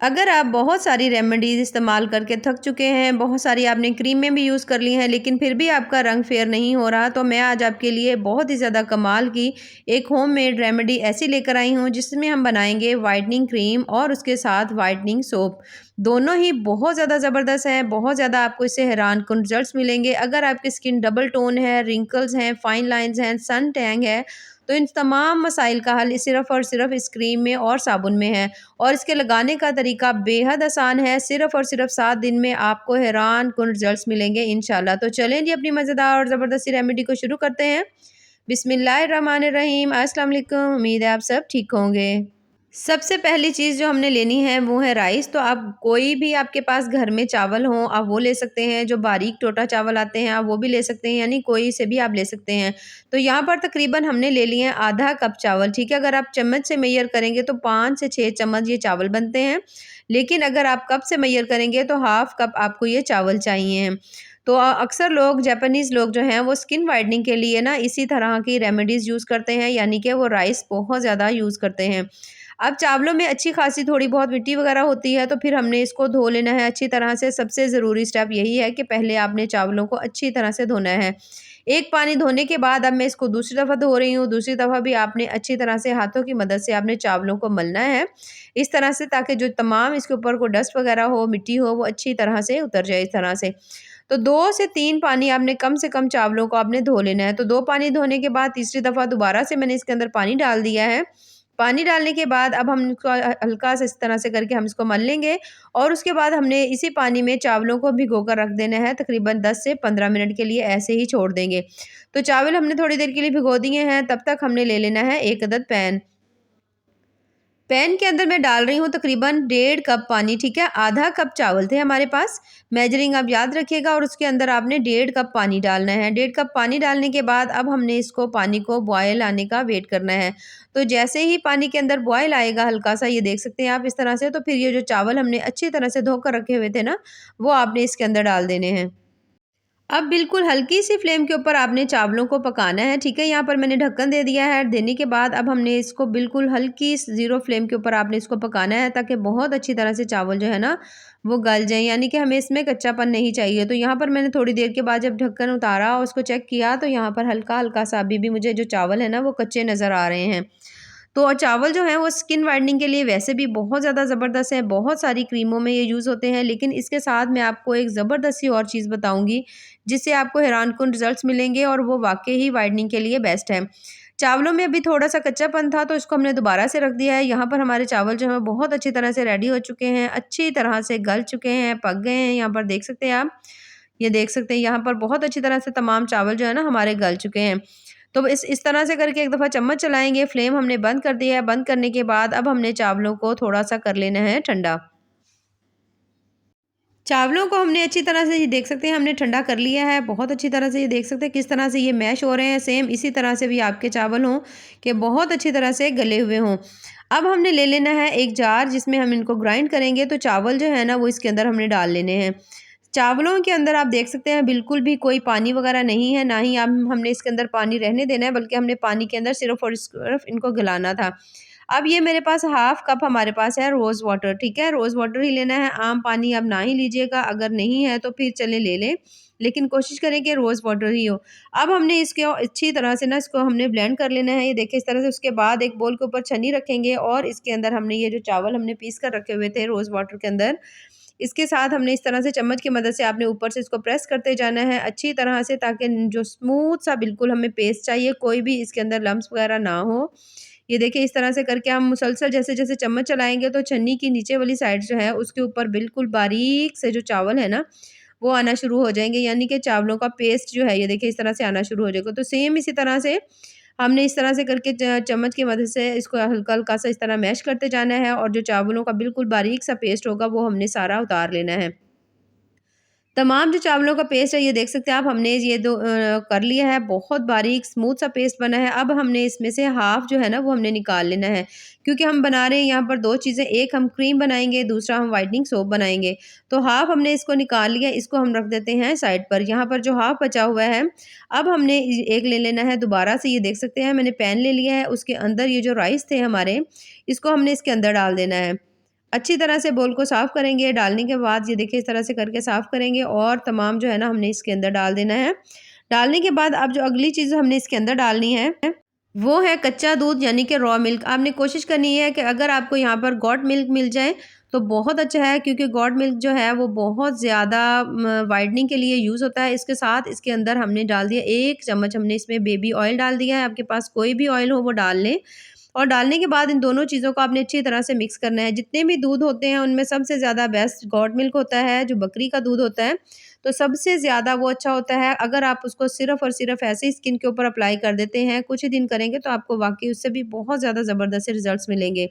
अगर आप बहुत सारी रेमेडीज़ इस्तेमाल करके थक चुके हैं, बहुत सारी आपने क्रीमें भी यूज़ कर ली हैं, लेकिन फिर भी आपका रंग फेयर नहीं हो रहा, तो मैं आज आपके लिए बहुत ही ज़्यादा कमाल की एक होममेड रेमेडी ऐसी लेकर आई हूँ, जिसमें हम बनाएँगे व्हाइटनिंग क्रीम और उसके साथ व्हाइटनिंग सोप। दोनों ही बहुत ज़्यादा ज़बरदस्त हैं, बहुत ज़्यादा आपको इससे हैरानकुन रिज़ल्ट्स मिलेंगे। अगर आपकी स्किन डबल टोन है, रिंकल्स हैं, फाइन लाइन्स हैं, सन टैन है, तो इन तमाम मसाइल का हल सिर्फ़ और सिर्फ़ इस क्रीम में और साबुन में है। और इसके लगाने का तरीका बेहद आसान है। सिर्फ़ और सिर्फ़ 7 दिन में आपको हैरानकुन रिज़ल्ट्स मिलेंगे इंशाल्लाह। तो चलें जी अपनी मज़ेदार और ज़बरदस्ती रेमेडी को शुरू करते हैं। बिस्मिल्लाहिर्रहमानिर्रहीम। अस्सलाम वालेकुम। उम्मीद है आप सब ठीक होंगे। सबसे पहली चीज़ जो हमने लेनी है वो है राइस। तो आप कोई भी आपके पास घर में चावल हों आप वो ले सकते हैं, जो बारीक टोटा चावल आते हैं आप वो भी ले सकते हैं, यानी कोई से भी आप ले सकते हैं। तो यहाँ पर तकरीबन हमने ले लिए हैं आधा कप चावल, ठीक है? अगर आप चम्मच से मेज़र करेंगे तो 5 से 6 चम्मच ये चावल बनते हैं। लेकिन अगर आप कप से मेज़र करेंगे तो हाफ़ कप आपको ये चावल चाहिए हैं। तो अक्सर लोग जापानीज़ लोग जो हैं वो स्किन वाइटनिंग के लिए ना इसी तरह की रेमेडीज़ यूज़ करते हैं, यानी कि वो राइस बहुत ज़्यादा यूज़ करते हैं। अब चावलों में अच्छी खासी थोड़ी बहुत मिट्टी वगैरह होती है, तो फिर हमने इसको धो लेना है अच्छी तरह से। सबसे ज़रूरी स्टेप यही है कि पहले आपने चावलों को अच्छी तरह से धोना है। एक पानी धोने के बाद अब मैं इसको दूसरी दफ़ा धो रही हूँ, दूसरी दफ़ा भी आपने अच्छी तरह से हाथों की मदद से आपने चावलों को मलना है, इस तरह से, ताकि जो तमाम इसके ऊपर कोई डस्ट वगैरह हो, मिट्टी हो, वो अच्छी तरह से उतर जाए इस तरह से। तो 2 से 3 पानी आपने कम से कम चावलों को आपने धो लेना है। तो 2 पानी धोने के बाद तीसरी दफ़ा दोबारा से मैंने इसके अंदर पानी डाल दिया है। पानी डालने के बाद अब हम इसको हल्का सा इस तरह से करके हम इसको मल लेंगे और उसके बाद हमने इसी पानी में चावलों को भिगोकर रख देना है, तकरीबन 10 से 15 मिनट के लिए ऐसे ही छोड़ देंगे। तो चावल हमने थोड़ी देर के लिए भिगो दिए हैं, तब तक हमने ले लेना है 1 अदद पैन। पैन के अंदर मैं डाल रही हूँ तकरीबन 1.5 कप पानी, ठीक है? आधा कप चावल थे हमारे पास, मेजरिंग आप याद रखिएगा, और उसके अंदर आपने 1.5 कप पानी डालना है। 1.5 कप पानी डालने के बाद अब हमने इसको पानी को बॉयल आने का वेट करना है। तो जैसे ही पानी के अंदर बॉयल आएगा हल्का-सा, ये देख सकते हैं आप इस तरह से, तो फिर ये जो चावल हमने अच्छी तरह से धोकर रखे हुए थे ना, वो आपने इसके अंदर डाल देने हैं। अब बिल्कुल हल्की सी फ्लेम के ऊपर आपने चावलों को पकाना है, ठीक है? यहाँ पर मैंने ढक्कन दे दिया है। देने के बाद अब हमने इसको बिल्कुल हल्की ज़ीरो फ्लेम के ऊपर आपने इसको पकाना है, ताकि बहुत अच्छी तरह से चावल जो है ना वो गल जाएँ, यानी कि हमें इसमें कच्चापन नहीं चाहिए। तो यहाँ पर मैंने थोड़ी देर के बाद जब ढक्कन उतारा और उसको चेक किया, तो यहाँ पर हल्का-हल्का सा अभी भी मुझे जो चावल है ना वो कच्चे नज़र आ रहे हैं। तो चावल जो हैं वो स्किन वाइटनिंग के लिए वैसे भी बहुत ज़्यादा ज़बरदस्त है, बहुत सारी क्रीमों में ये यूज़ होते हैं, लेकिन इसके साथ मैं आपको एक ज़बरदस्त सी और चीज़ बताऊँगी, जिससे आपको हैरानकुन रिज़ल्ट्स मिलेंगे और वो वाक़ई ही वाइटनिंग के लिए बेस्ट है। चावलों में अभी थोड़ा-सा कच्चापन था, तो इसको हमने दोबारा से रख दिया है। यहाँ पर हमारे चावल जो हैं बहुत अच्छी तरह से रेडी हो चुके हैं, अच्छी तरह से गल चुके हैं, पक गए हैं, यहाँ पर देख सकते हैं आप। ये देख सकते हैं यहाँ पर बहुत अच्छी तरह से तमाम चावल जो है ना हमारे गल चुके हैं। तो इस तरह से करके एक दफ़ा चम्मच चलाएँगे, फ्लेम हमने बंद कर दिया है। बंद करने के बाद अब हमने चावलों को थोड़ा-सा कर लेना है ठंडा। चावलों को हमने अच्छी तरह से, ये देख सकते हैं हमने ठंडा कर लिया है, बहुत अच्छी तरह से, ये देख सकते हैं किस तरह से ये मैश हो रहे हैं। सेम इसी तरह से भी आपके चावल हों कि बहुत अच्छी तरह से गले हुए हों। अब हमने ले लेना है एक जार, जिसमें हम इनको ग्राइंड करेंगे। तो चावल जो है ना वो इसके अंदर हमने डाल लेने हैं। चावलों के अंदर आप देख सकते हैं बिल्कुल भी कोई पानी वगैरह नहीं है, ना ही हमने इसके अंदर पानी रहने देना है, बल्कि हमने पानी के अंदर सिर्फ़ और सिर्फ़ इनको गलाना था। अब ये मेरे पास हाफ़ कप हमारे पास है रोज़ वाटर, ठीक है? रोज़ वाटर ही लेना है, आम पानी आप ना ही लीजिएगा, अगर नहीं है तो फिर चलें ले लें, लेकिन कोशिश करें कि रोज़ वाटर ही हो। अब हमने इसको अच्छी तरह से ना इसको हमने ब्लेंड कर लेना है, ये देखिए इस तरह से। उसके बाद एक बोल के ऊपर छन्नी रखेंगे और इसके अंदर हमने ये जो चावल हमने पीस कर रखे हुए थे रोज़ वाटर के अंदर, इसके साथ हमने इस तरह से चम्मच की मदद से आपने ऊपर से इसको प्रेस करते जाना है अच्छी तरह से, ताकि जो स्मूथ सा बिल्कुल हमें पेस्ट चाहिए, कोई भी इसके अंदर लम्प्स वगैरह ना हो। ये देखिए इस तरह से करके हम मुसलसल जैसे-जैसे चम्मच चलाएँगे, तो छन्नी की नीचे वाली साइड जो है उसके ऊपर बिल्कुल बारीक से जो चावल है ना, वो आना शुरू हो जाएँगे, यानी कि चावलों का पेस्ट जो है ये देखिए इस तरह से आना शुरू हो जाएगा। तो सेम इसी तरह से हमने इस तरह से करके चम्मच की मदद से इसको हल्का-हल्का सा इस तरह मैश करते जाना है, और जो चावलों का बिल्कुल बारीक सा पेस्ट होगा वो हमने सारा उतार लेना है। तमाम जो चावलों का पेस्ट है ये देख सकते हैं आप, हमने ये कर लिया है, बहुत बारीक स्मूथ सा पेस्ट बना है। अब हमने इसमें से हाफ़ जो है ना वो हमने निकाल लेना है, क्योंकि हम बना रहे हैं यहाँ पर 2 चीज़ें, एक हम क्रीम बनाएँगे, दूसरा हम व्हाइटनिंग सोप बनाएँगे। तो हाफ़ हमने इसको निकाल लिया, इसको हम रख देते हैं साइड पर। यहाँ पर जो हाफ़ बचा हुआ है, अब हमने एक ले लेना है दोबारा से, ये देख सकते हैं मैंने पैन ले लिया है, उसके अंदर ये जो राइस थे हमारे, इसको हमने इसके अंदर डाल देना है। अच्छी तरह से बोल को साफ़ करेंगे, डालने के बाद ये देखिए इस तरह से करके साफ़ करेंगे और तमाम जो है ना हमने इसके अंदर डाल देना है। डालने के बाद अब जो अगली चीज़ हमने इसके अंदर डालनी है, वो है कच्चा दूध यानी कि रॉ मिल्क। आपने कोशिश करनी है कि अगर आपको यहाँ पर गॉट मिल्क मिल जाए तो बहुत अच्छा है, क्योंकि गॉट मिल्क जो है वो बहुत ज़्यादा वाइटनिंग के लिए यूज़ होता है। इसके साथ इसके अंदर हमने डाल दिया 1 चम्मच, हमने इसमें बेबी ऑयल डाल दिया है। आपके पास कोई भी ऑयल हो वो डाल लें और डालने के बाद इन दोनों चीज़ों को आपने अच्छी तरह से मिक्स करना है। जितने भी दूध होते हैं उनमें सबसे ज़्यादा बेस्ट गॉट मिल्क होता है, जो बकरी का दूध होता है। तो सबसे ज़्यादा वो अच्छा होता है। अगर आप उसको सिर्फ़ और सिर्फ़ ऐसे ही स्किन के ऊपर अप्लाई कर देते हैं, कुछ ही दिन करेंगे तो आपको वाक़ई उससे भी बहुत ज़्यादा ज़बरदस्त से रिज़ल्ट्स मिलेंगे।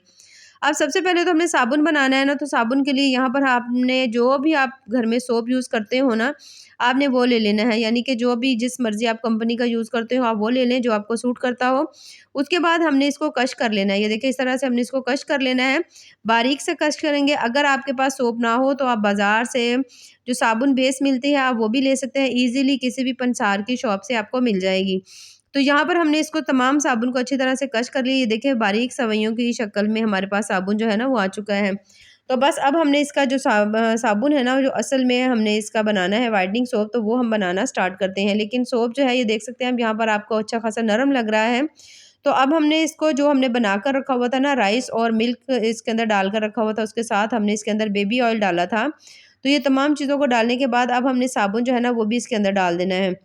अब सबसे पहले तो हमने साबुन बनाना है ना, तो साबुन के लिए यहाँ पर आपने जो भी आप घर में सोप यूज़ करते हो ना, आपने वो ले लेना है। यानी कि जो भी जिस मर्ज़ी आप कंपनी का यूज़ करते हो, आप वो ले लें जो आपको सूट करता हो। उसके बाद हमने इसको कश कर लेना है। ये देखिए इस तरह से हमने इसको कश कर लेना है। बारीक से कश करेंगे। अगर आपके पास सोप ना हो तो आप बाज़ार से जो साबुन बेस मिलती है, आप वो भी ले सकते हैं। ईज़िली किसी भी पंसार की शॉप से आपको मिल जाएगी। तो यहाँ पर हमने इसको तमाम साबुन को अच्छी तरह से कश कर लिया। ये देखिए बारीक सवइयों की शक्ल में हमारे पास साबुन जो है ना वो आ चुका है। तो बस अब हमने इसका जो साबुन है ना, जो असल में हमने इसका बनाना है व्हाइटनिंग सोप, तो वो हम बनाना स्टार्ट करते हैं। लेकिन सोप जो है ये देख सकते हैं हम यहाँ पर आपको अच्छा खासा नरम लग रहा है। तो अब हमने इसको जो हमने बनाकर रखा हुआ था ना, राइस और मिल्क इसके अंदर डालकर रखा हुआ था, उसके साथ हमने इसके अंदर बेबी ऑयल डाला था। तो ये तमाम चीज़ों को डालने के बाद अब हमने साबुन जो है ना वो भी इसके अंदर डाल देना है।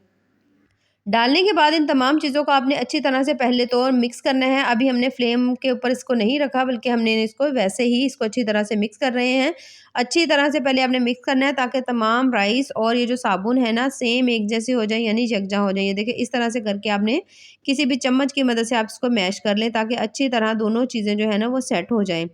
डालने के बाद इन तमाम चीज़ों को आपने अच्छी तरह से पहले तो मिक्स करना है। अभी हमने फ्लेम के ऊपर इसको नहीं रखा, बल्कि हमने इसको वैसे ही इसको अच्छी तरह से मिक्स कर रहे हैं। अच्छी तरह से पहले आपने मिक्स करना है ताकि तमाम राइस और ये जो साबुन है ना सेम एक जैसे हो जाए, यानी यकजा हो जाए। ये देखिए इस तरह से करके आपने किसी भी चम्मच की मदद से आप इसको मैश कर लें ताकि अच्छी तरह दोनों चीज़ें जो है ना वो सेट हो जाएँ।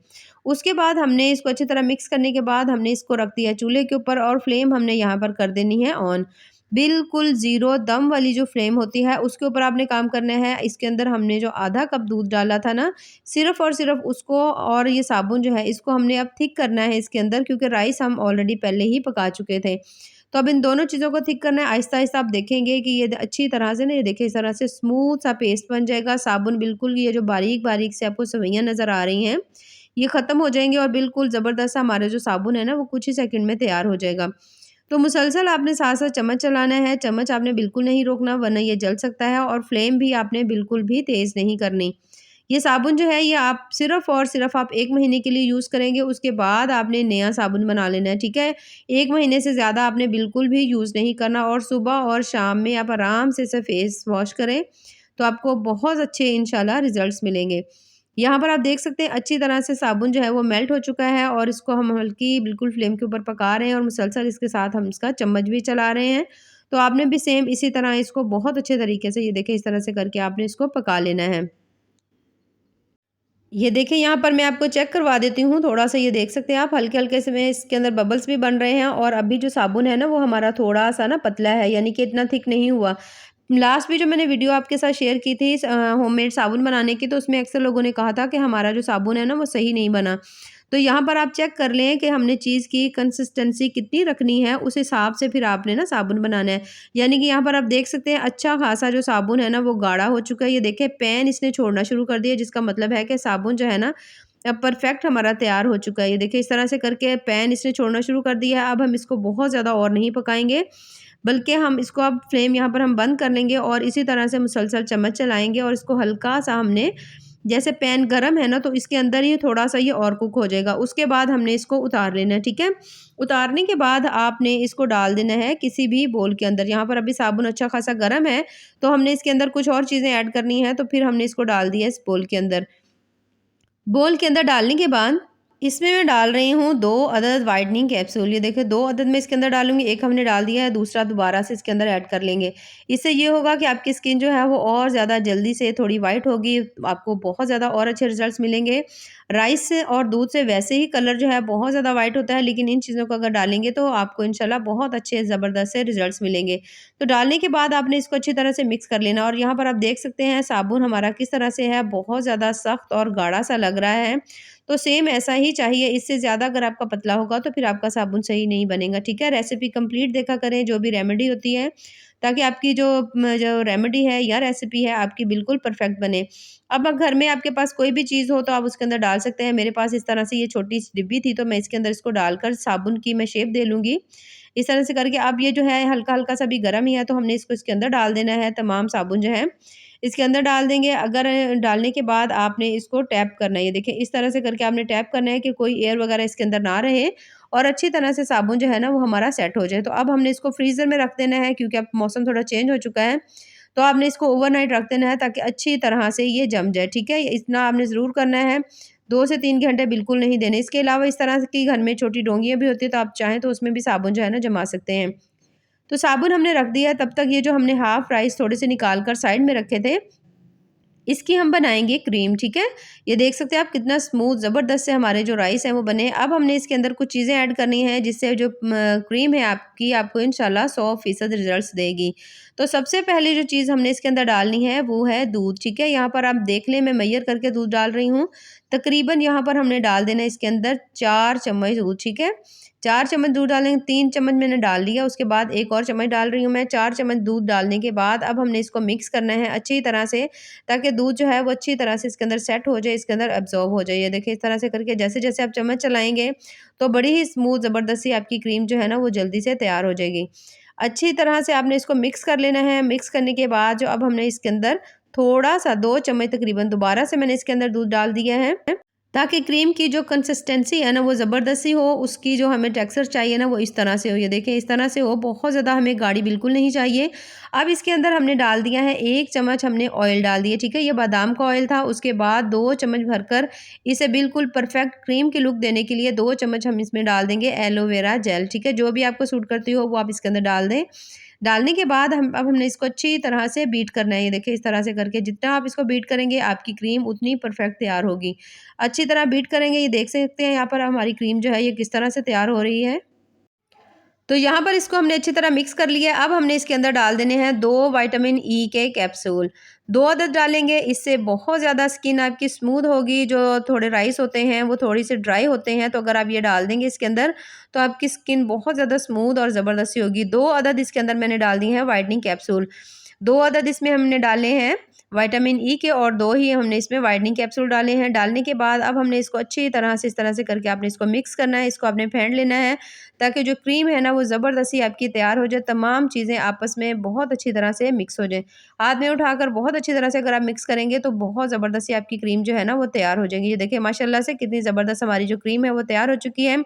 उसके बाद हमने इसको अच्छी तरह मिक्स करने के बाद हमने इसको रख दिया चूल्हे के ऊपर और फ्लेम हमने यहाँ पर कर देनी है ऑन। बिल्कुल ज़ीरो दम वाली जो फ्लेम होती है उसके ऊपर आपने काम करना है। इसके अंदर हमने जो आधा कप दूध डाला था ना, सिर्फ़ और सिर्फ़ उसको और ये साबुन जो है इसको हमने अब थिक करना है इसके अंदर, क्योंकि राइस हम ऑलरेडी पहले ही पका चुके थे। तो अब इन दोनों चीज़ों को थिक करना है। आहिस्ता-आहिस्ता आप देखेंगे कि ये अच्छी तरह से ना, ये देखिए इस तरह से स्मूथ सा पेस्ट बन जाएगा। साबुन बिल्कुल ये जो बारीक-बारीक से आपको सवइयाँ नज़र आ रही हैं, ये ख़त्म हो जाएँगी और बिल्कुल ज़बरदस्त सा हमारा जो साबुन है ना वो कुछ ही सेकंड में तैयार हो जाएगा। तो मुसलसल आपने साथ-साथ चम्मच चलाना है, चम्मच आपने बिल्कुल नहीं रोकना वरना ये जल सकता है और फ्लेम भी आपने बिल्कुल भी तेज़ नहीं करनी। ये साबुन जो है ये आप सिर्फ़ और सिर्फ़ आप 1 महीने के लिए यूज़ करेंगे, उसके बाद आपने नया साबुन बना लेना है, ठीक है? 1 महीने से ज़्यादा आपने बिल्कुल भी यूज़ नहीं करना और सुबह और शाम में आप आराम से इसे फेस वॉश करें, तो आपको बहुत अच्छे इंशाल्लाह रिज़ल्ट्स मिलेंगे। यहाँ पर आप देख सकते हैं अच्छी तरह से साबुन जो है वो मेल्ट हो चुका है और इसको हम हल्की बिल्कुल फ्लेम के ऊपर पका रहे हैं और मुसलसल इसके साथ हम इसका चम्मच भी चला रहे हैं। तो आपने भी सेम इसी तरह इसको बहुत अच्छे तरीके से ये देखिए इस तरह से करके आपने इसको पका लेना है। ये देखिए यहाँ पर मैं आपको चेक करवा देती हूँ, थोड़ा-सा ये देख सकते हैं आप हल्के-हल्के से में इसके अंदर बबल्स भी बन रहे हैं और अभी जो साबुन है ना वो हमारा थोड़ा-सा ना पतला है, यानी कि इतना थिक नहीं हुआ। लास्ट में जो मैंने वीडियो आपके साथ शेयर की थी होममेड साबुन बनाने की, तो उसमें अक्सर लोगों ने कहा था कि हमारा जो साबुन है ना वो सही नहीं बना। तो यहाँ पर आप चेक कर लें कि हमने चीज़ की कंसिस्टेंसी कितनी रखनी है, उस हिसाब से फिर आपने ना साबुन बनाना है। यानी कि यहाँ पर आप देख सकते हैं अच्छा खासा जो साबुन है ना वो गाढ़ा हो चुका है। ये देखिए पैन इसने छोड़ना शुरू कर दिया, जिसका मतलब है कि साबुन जो है ना अब परफेक्ट हमारा तैयार हो चुका है। ये देखिए इस तरह से करके पैन इसने छोड़ना शुरू कर दिया है। अब हम इसको बहुत ज़्यादा और नहीं पकाएँगे, बल्कि हम इसको अब फ्लेम यहाँ पर हम बंद कर लेंगे और इसी तरह से मुसलसल चम्मच चलाएँगे और इसको हल्का-सा हमने, जैसे पैन गरम है ना तो इसके अंदर ही थोड़ा-सा ये और कुक हो जाएगा। उसके बाद हमने इसको उतार लेना है, ठीक है? उतारने के बाद आपने इसको डाल देना है किसी भी बोल के अंदर। यहाँ पर अभी साबुन अच्छा खासा गरम है, तो हमने इसके अंदर कुछ और चीज़ें ऐड करनी है, तो फिर हमने इसको डाल दिया इस बोल के अंदर। बोल के अंदर डालने के बाद इसमें मैं डाल रही हूँ 2 अदद व्हाइटनिंग कैप्सूल। ये देखिए 2 अदद मैं इसके अंदर डालूँगी, 1 हमने डाल दिया है, दूसरा दोबारा से इसके अंदर ऐड कर लेंगे। इससे ये होगा कि आपकी स्किन जो है वो और ज़्यादा जल्दी से थोड़ी व्हाइट होगी, आपको बहुत ज़्यादा और अच्छे रिज़ल्ट्स मिलेंगे। राइस से और दूध से वैसे ही कलर जो है बहुत ज़्यादा व्हाइट होता है, लेकिन इन चीज़ों को अगर डालेंगे तो आपको इंशाल्लाह बहुत अच्छे ज़बरदस्त से रिज़ल्ट्स मिलेंगे। तो डालने के बाद आपने इसको अच्छी तरह से मिक्स कर लेना और यहाँ पर आप देख सकते हैं साबुन हमारा किस तरह से है, बहुत ज़्यादा सख्त और गाढ़ा सा लग रहा है। तो सेम ऐसा ही चाहिए, इससे ज़्यादा अगर आपका पतला होगा तो फिर आपका साबुन सही नहीं बनेगा, ठीक है? रेसिपी कंप्लीट देखा करें, जो भी रेमेडी होती है, ताकि आपकी जो रेमेडी है या रेसिपी है आपकी बिल्कुल परफेक्ट बने। अब घर में आपके पास कोई भी चीज़ हो तो आप उसके अंदर डाल सकते हैं। मेरे पास इस तरह से ये छोटी सी डिब्बी थी, तो मैं इसके अंदर इसको डालकर साबुन की मैं शेप दे लूँगी। इस तरह से करके अब ये जो है हल्का-हल्का सा भी गरम ही है, तो हमने इसको इसके अंदर डाल देना है, तमाम साबुन जो है इसके अंदर डाल देंगे। अगर डालने के बाद आपने इसको टैप करना है, ये देखिए इस तरह से करके आपने टैप करना है कि कोई एयर वगैरह इसके अंदर ना रहे और अच्छी तरह से साबुन जो है ना वो हमारा सेट हो जाए। तो अब हमने इसको फ्रीज़र में रख देना है, क्योंकि अब मौसम थोड़ा चेंज हो चुका है। तो आपने इसको ओवरनाइट रख देना है ताकि अच्छी तरह से ये जम जाए, ठीक है? इतना आपने ज़रूर करना है, 2 से 3 घंटे बिल्कुल नहीं देने। इसके अलावा इस तरह की घर में छोटी डोंगियाँ भी होती हैं, तो आप चाहें तो उसमें भी साबुन जो है ना जमा सकते हैं। तो साबुन हमने रख दिया है, तब तक ये जो हमने हाफ राइस थोड़े से निकाल कर साइड में रखे थे, इसकी हम बनाएँगे क्रीम, ठीक है? ये देख सकते हैं आप कितना स्मूथ ज़बरदस्त से हमारे जो राइस हैं वो बने। अब हमने इसके अंदर कुछ चीज़ें ऐड करनी हैं, जिससे जो क्रीम है आपकी, आपको इंशाल्लाह 100% रिज़ल्ट्स देगी। तो सबसे पहले जो चीज़ हमने इसके अंदर डालनी है वो है दूध, ठीक है? यहाँ पर आप देख लें, मैं मेजर करके दूध डाल रही हूँ। तकरीबन यहाँ पर हमने डाल देना है इसके अंदर 4 चम्मच दूध, ठीक है? 4 चम्मच दूध डालेंगे, 3 चम्मच मैंने डाल लिया, उसके बाद 1 और चम्मच डाल रही हूँ मैं। 4 चम्मच दूध डालने के बाद अब हमने इसको मिक्स करना है अच्छी तरह से, ताकि दूध जो है वो अच्छी तरह से इसके अंदर सेट हो जाए, इसके अंदर एब्ज़ॉर्ब हो जाए। ये देखिए इस तरह से करके जैसे-जैसे आप चम्मच चलाएँगे, तो बड़ी ही स्मूथ ज़बरदस्त सी आपकी क्रीम जो है ना वो जल्दी से तैयार हो जाएगी। अच्छी तरह से आपने इसको मिक्स कर लेना है। मिक्स करने के बाद जो अब हमने इसके अंदर थोड़ा-सा 2 चम्मच तकरीबन दोबारा से मैंने इसके अंदर दूध डाल दिया है। ताकि क्रीम की जो कंसिस्टेंसी है ना वो ज़बरदस्त सी हो, उसकी जो हमें टेक्सचर चाहिए ना वो इस तरह से हो। ये देखें इस तरह से हो, बहुत ज़्यादा हमें गाढ़ी बिल्कुल नहीं चाहिए। अब इसके अंदर हमने डाल दिया है 1 चम्मच हमने ऑयल डाल दिया, ठीक है? ये बादाम का ऑयल था। उसके बाद 2 चम्मच भरकर इसे बिल्कुल परफेक्ट क्रीम की लुक देने के लिए 2 चम्मच हम इसमें डाल देंगे एलोवेरा जेल, ठीक है? जो भी आपको सूट करती हो वो आप इसके अंदर डाल दें। डालने के बाद अब हमने इसको अच्छी तरह से बीट करना है। ये देखिए इस तरह से करके जितना आप इसको बीट करेंगे आपकी क्रीम उतनी परफेक्ट तैयार होगी। अच्छी तरह बीट करेंगे, ये देख सकते हैं यहाँ पर हमारी क्रीम जो है ये किस तरह से तैयार हो रही है। तो यहाँ पर इसको हमने अच्छी तरह मिक्स कर लिया है। अब हमने इसके अंदर डाल देने हैं 2 विटामिन ई के कैप्सूल। 2 अदद डालेंगे, इससे बहुत ज़्यादा स्किन आपकी स्मूथ होगी। जो थोड़े राइस होते हैं वो थोड़ी-सी ड्राई होते हैं, तो अगर आप ये डाल देंगे इसके अंदर तो आपकी स्किन बहुत ज़्यादा स्मूथ और ज़बरदस्त सी होगी। 2 अदद इसके अंदर मैंने डाल दी हैं व्हाइटनिंग कैप्सूल। 2 अदद इसमें हमने डाले हैं विटामिन ई के और 2 ही हमने इसमें व्हाइटनिंग कैप्सूल डाले हैं। डालने के बाद अब हमने इसको अच्छी तरह से इस तरह से करके आपने इसको मिक्स करना है, इसको आपने फेंट लेना है, ताकि जो क्रीम है ना वो ज़बरदस्त सी आपकी तैयार हो जाए। तमाम चीज़ें आपस में बहुत अच्छी तरह से मिक्स हो जाएँ। हाथ में उठाकर बहुत अच्छी तरह से अगर आप मिक्स करेंगे तो बहुत ज़बरदस्त सी आपकी क्रीम जो है ना वो तैयार हो जाएगी। ये देखिए माशाल्लाह से कितनी ज़बरदस्त हमारी जो क्रीम है वो तैयार हो चुकी है।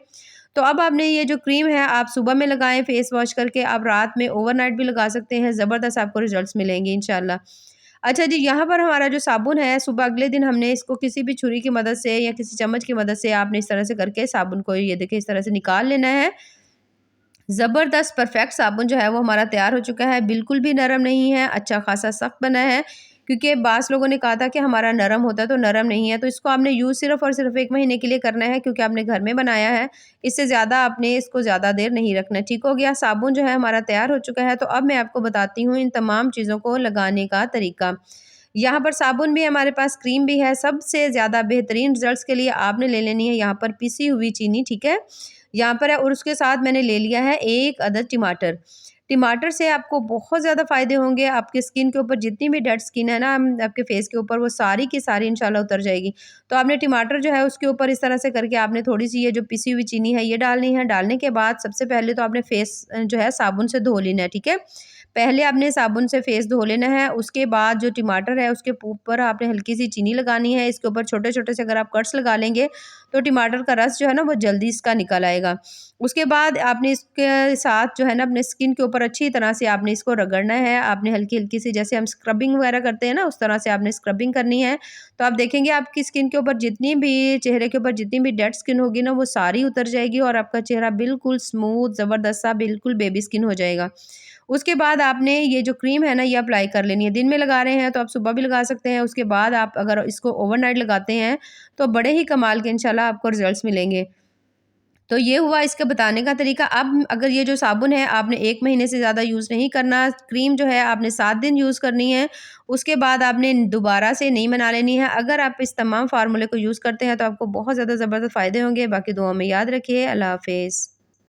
तो अब आपने ये जो क्रीम है आप सुबह में लगाएँ फेस वॉश करके, आप रात में ओवरनाइट भी लगा सकते हैं, ज़बरदस्त आपको रिज़ल्ट्स मिलेंगे इंशाल्लाह। अच्छा जी, यहाँ पर हमारा जो साबुन है, सुबह अगले दिन हमने इसको किसी भी छुरी की मदद से या किसी चम्मच की मदद से आपने इस तरह से करके साबुन को ये देखिए इस तरह से निकाल लेना है। ज़बरदस्त परफेक्ट साबुन जो है वो हमारा तैयार हो चुका है, बिल्कुल भी नरम नहीं है, अच्छा खासा सख्त बना है। क्योंकि बाज़ लोगों ने कहा था कि हमारा नरम होता है, तो नरम नहीं है। तो इसको आपने यूज़ सिर्फ़ और सिर्फ़ 1 महीने के लिए करना है, क्योंकि आपने घर में बनाया है। इससे ज़्यादा आपने इसको ज़्यादा देर नहीं रखना है, ठीक हो गया? साबुन जो है हमारा तैयार हो चुका है, तो अब मैं आपको बताती हूँ इन तमाम चीज़ों को लगाने का तरीका। यहाँ पर साबुन भी है हमारे पास, क्रीम भी है। सबसे ज़्यादा बेहतरीन रिज़ल्ट्स के लिए आपने ले लेनी है यहाँ पर पिसी हुई चीनी, ठीक है? यहाँ पर है और उसके साथ मैंने ले लिया है 1 अदद टमाटर। टमाटर से आपको बहुत ज़्यादा फ़ायदे होंगे, आपकी स्किन के ऊपर जितनी भी डेड स्किन है ना आपके फेस के ऊपर वो सारी की सारी इंशाल्लाह उतर जाएगी। तो आपने टमाटर जो है उसके ऊपर इस तरह से करके आपने थोड़ी-सी ये जो पिसी हुई चीनी है ये डालनी है। डालने के बाद सबसे पहले तो आपने फेस जो है साबुन से धो लेना है, ठीक है? पहले आपने साबुन से फेस धो लेना है, उसके बाद जो टमाटर है उसके ऊपर आपने हल्की-सी चीनी लगानी है। इसके ऊपर छोटे-छोटे से अगर आप कट्स लगा लेंगे तो टमाटर का रस जो है ना वो जल्दी इसका निकल आएगा। उसके बाद आपने इसके साथ जो है ना अपने स्किन के ऊपर अच्छी तरह से आपने इसको रगड़ना है। आपने हल्की-हल्की सी जैसे हम स्क्रबिंग वगैरह करते हैं ना उस तरह से आपने स्क्रबिंग करनी है। तो आप देखेंगे आपकी स्किन के ऊपर जितनी भी चेहरे के ऊपर जितनी भी डेड स्किन होगी ना वो सारी उतर जाएगी और आपका चेहरा बिल्कुल स्मूथ ज़बरदस्त सा बिल्कुल बेबी स्किन हो जाएगा। उसके बाद आपने ये जो क्रीम है ना ये अप्लाई कर लेनी है। दिन में लगा रहे हैं तो आप सुबह भी लगा सकते हैं। उसके बाद आप अगर इसको ओवरनाइट लगाते हैं तो बड़े ही कमाल के इंशाल्लाह आपको रिज़ल्ट्स मिलेंगे। तो ये हुआ इसका बताने का तरीका। अब अगर ये जो साबुन है आपने 1 महीने से ज़्यादा यूज़ नहीं करना, क्रीम जो है आपने 7 दिन यूज़ करनी है, उसके बाद आपने दोबारा से नहीं बना लेनी है। अगर आप इस तमाम फ़ॉर्मूले को यूज़ करते हैं तो आपको बहुत ज़्यादा ज़बरदस्त फ़ायदे होंगे। बाकी दुआ में याद रखिए। अल्लाह हाफ़िज़।